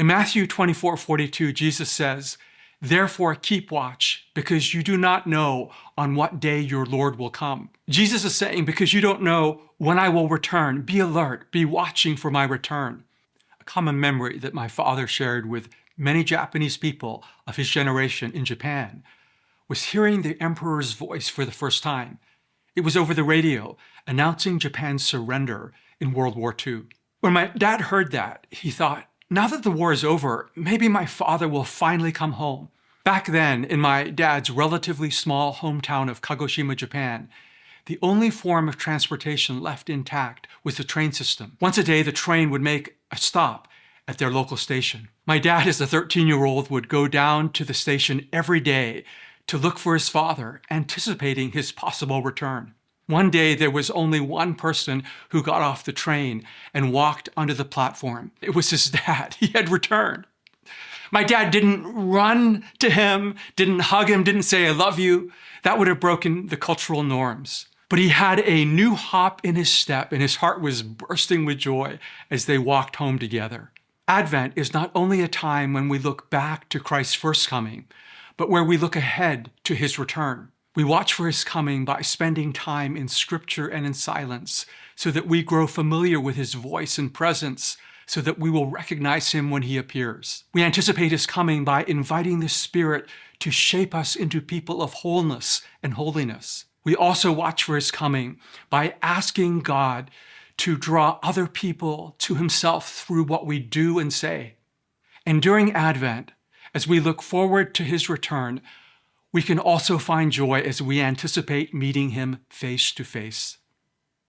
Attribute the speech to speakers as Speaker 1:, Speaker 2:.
Speaker 1: In Matthew 24:42, Jesus says, "Therefore keep watch, because you do not know on what day your Lord will come." Jesus is saying, because you don't know when I will return, be alert, be watching for my return. A common memory that my father shared with many Japanese people of his generation in Japan was hearing the emperor's voice for the first time. It was over the radio, announcing Japan's surrender in World War II. When my dad heard that, he thought, now that the war is over, maybe my father will finally come home. Back then, in my dad's relatively small hometown of Kagoshima, Japan, the only form of transportation left intact was the train system. Once a day, the train would make a stop at their local station. My dad, as a 13-year-old, would go down to the station every day to look for his father, anticipating his possible return. One day, there was only one person who got off the train and walked onto the platform. It was his dad. He had returned. My dad didn't run to him, didn't hug him, didn't say, "I love you." That would have broken the cultural norms. But he had a new hop in his step, and his heart was bursting with joy as they walked home together. Advent is not only a time when we look back to Christ's first coming, but where we look ahead to his return. We watch for his coming by spending time in Scripture and in silence, so that we grow familiar with his voice and presence, so that we will recognize him when he appears. We anticipate his coming by inviting the Spirit to shape us into people of wholeness and holiness. We also watch for his coming by asking God to draw other people to himself through what we do and say. And during Advent, as we look forward to his return, we can also find joy as we anticipate meeting him face to face.